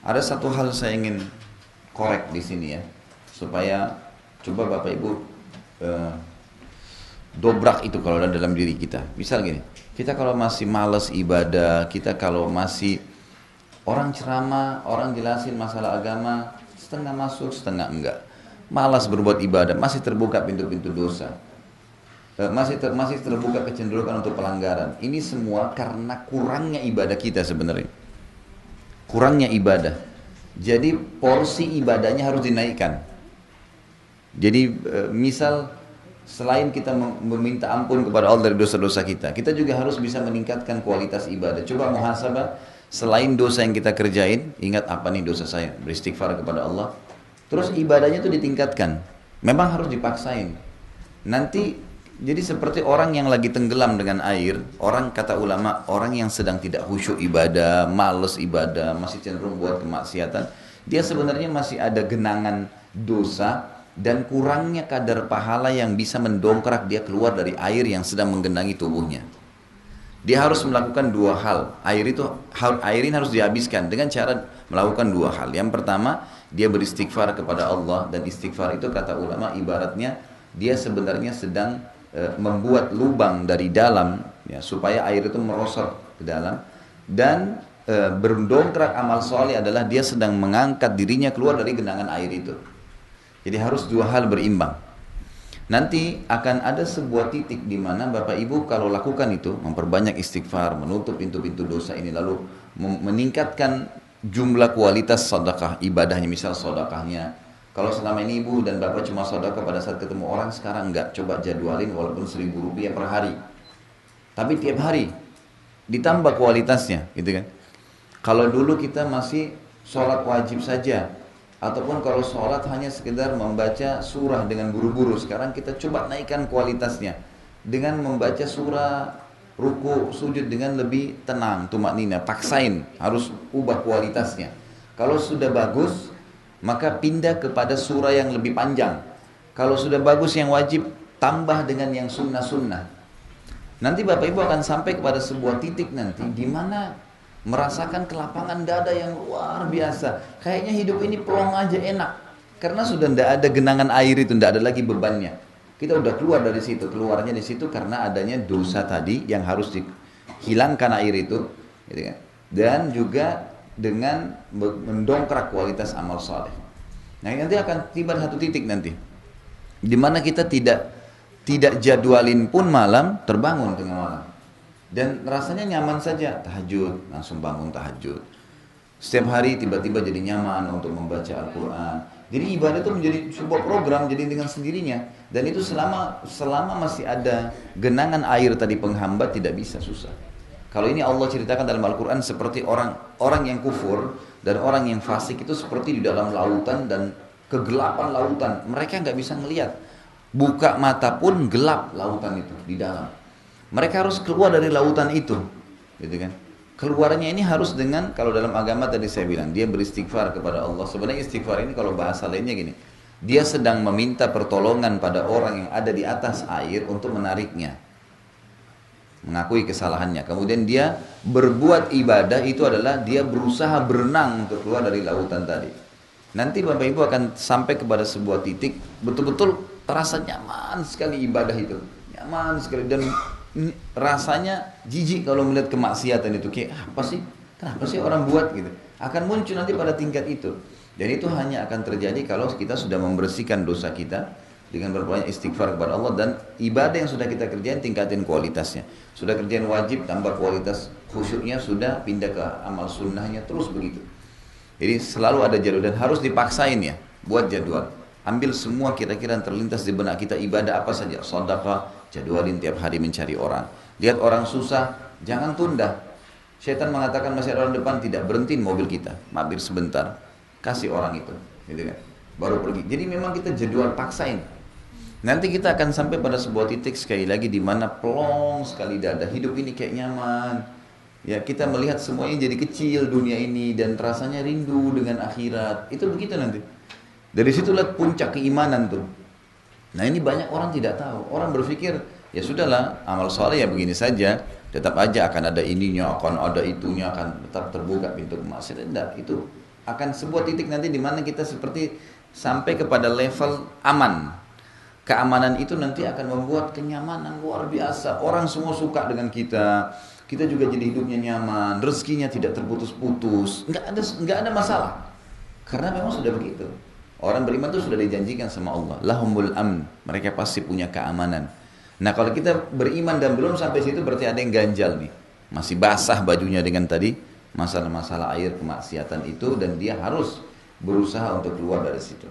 Ada satu hal saya ingin korek di sini ya, supaya coba Bapak Ibu eh, dobrak itu kalau ada dalam diri kita. Misal gini, kita kalau masih males ibadah, kita kalau masih orang ceramah, orang jelasin masalah agama, setengah masuk, setengah enggak. Malas berbuat ibadah, masih terbuka pintu-pintu dosa. Masih terbuka kecenderungan untuk pelanggaran. Ini semua karena kurangnya ibadah kita sebenarnya. Kurangnya ibadah. Jadi porsi ibadahnya harus dinaikkan. Jadi misal selain kita meminta ampun kepada Allah dari dosa-dosa kita, kita juga harus bisa meningkatkan kualitas ibadah. Coba muhasabah, selain dosa yang kita kerjain, ingat apa nih dosa saya, beristighfar kepada Allah. Terus ibadahnya itu ditingkatkan. Memang harus dipaksain. Nanti jadi seperti orang yang lagi tenggelam dengan air, orang kata ulama, orang yang sedang tidak khusyuk ibadah, males ibadah, masih cenderung buat kemaksiatan, dia sebenarnya masih ada genangan dosa dan kurangnya kadar pahala yang bisa mendongkrak dia keluar dari air yang sedang menggenangi tubuhnya. Dia harus melakukan dua hal. Air ini harus dihabiskan dengan cara melakukan dua hal. Yang pertama, dia beristighfar kepada Allah, dan istighfar itu kata ulama ibaratnya dia sebenarnya sedang membuat lubang dari dalam ya, supaya air itu merosot ke dalam, dan berdongkrak amal soleh adalah dia sedang mengangkat dirinya keluar dari genangan air itu. Jadi harus dua hal berimbang. Nanti akan ada sebuah titik di mana Bapak Ibu kalau lakukan itu, memperbanyak istighfar, menutup pintu-pintu dosa ini, lalu meningkatkan jumlah kualitas sedekah ibadahnya, misal sedekahnya. Kalau selama ini ibu dan bapak cuma sedekah pada saat ketemu orang, sekarang enggak, coba jadwalin walaupun Rp1.000 per hari. Tapi tiap hari ditambah kualitasnya, gitu kan. Kalau dulu kita masih sholat wajib saja, ataupun kalau sholat hanya sekedar membaca surah dengan buru-buru, sekarang kita coba naikkan kualitasnya dengan membaca surah, ruku, sujud dengan lebih tenang, tumaknina, paksain, harus ubah kualitasnya. Kalau sudah bagus, maka pindah kepada surah yang lebih panjang. Kalau sudah bagus yang wajib, tambah dengan yang sunnah-sunnah. Nanti Bapak Ibu akan sampai kepada sebuah titik nanti di mana merasakan kelapangan dada yang luar biasa. Kayaknya hidup ini plong aja enak. Karena sudah tidak ada genangan air itu, tidak ada lagi bebannya. Kita udah keluar dari situ, keluarnya di situ karena adanya dosa tadi yang harus dihilangkan air itu, gitu kan. Dan juga dengan mendongkrak kualitas amal soleh. Nah nanti akan tiba satu titik nanti, di mana kita tidak jadwalin pun malam, terbangun tengah malam, dan rasanya nyaman saja, tahajud, langsung bangun tahajud. Setiap hari tiba-tiba jadi nyaman untuk membaca Al-Quran. Jadi ibadah itu menjadi sebuah program, jadi dengan sendirinya. Dan itu selama masih ada genangan air tadi penghambat, tidak bisa, susah. Kalau ini Allah ceritakan dalam Al-Quran seperti orang yang kufur dan orang yang fasik itu seperti di dalam lautan dan kegelapan lautan. Mereka nggak bisa ngelihat. Buka mata pun gelap lautan itu di dalam. Mereka harus keluar dari lautan itu, gitu kan? Keluarnya ini harus dengan, kalau dalam agama tadi saya bilang, dia beristighfar kepada Allah. Sebenarnya istighfar ini kalau bahasa lainnya gini, dia sedang meminta pertolongan pada orang yang ada di atas air untuk menariknya, mengakui kesalahannya. Kemudian dia berbuat ibadah, itu adalah dia berusaha berenang untuk keluar dari lautan tadi. Nanti Bapak Ibu akan sampai kepada sebuah titik betul-betul terasa nyaman sekali ibadah itu, nyaman sekali, dan rasanya jijik kalau melihat kemaksiatan itu. Kayak apa sih, kenapa sih orang buat gitu, akan muncul nanti pada tingkat itu. Dan itu hanya akan terjadi kalau kita sudah membersihkan dosa kita dengan berbanyak istighfar kepada Allah, dan ibadah yang sudah kita kerjain tingkatin kualitasnya. Sudah kerjaan wajib, tambah kualitas khusyuknya, sudah pindah ke amal sunnahnya, terus begitu. Jadi selalu ada jadwal dan harus dipaksain ya, buat jadwal. Ambil semua kira-kira yang terlintas di benak kita, ibadah apa saja, sedekah, jadwalin tiap hari mencari orang. Lihat orang susah, jangan tunda. Syaitan mengatakan masih ada orang depan, tidak, berhentiin mobil kita, mampir sebentar, kasih orang itu, gitu kan, baru pergi. Jadi memang kita jadwal paksain. Nanti kita akan sampai pada sebuah titik sekali lagi di mana plong sekali dada, hidup ini kayak nyaman. Ya, kita melihat semuanya jadi kecil dunia ini dan rasanya rindu dengan akhirat. Itu begitu nanti. Dari situlah puncak keimanan tuh. Nah ini banyak orang tidak tahu. Orang berpikir ya sudahlah, amal soleh ya begini saja. Tetap aja akan ada ininya, akan ada itunya, akan tetap terbuka pintu kemaksiatan. Tidak, itu akan sebuah titik nanti di mana kita seperti sampai kepada level aman. Keamanan itu nanti akan membuat kenyamanan luar biasa. Orang semua suka dengan kita. Kita juga jadi hidupnya nyaman, rezekinya tidak terputus-putus. Nggak ada masalah. Karena memang sudah begitu. Orang beriman itu sudah dijanjikan sama Allah. Lahumul amn. Mereka pasti punya keamanan. Nah kalau kita beriman dan belum sampai situ berarti ada yang ganjal nih. Masih basah bajunya dengan tadi masalah-masalah air kemaksiatan itu dan dia harus berusaha untuk keluar dari situ.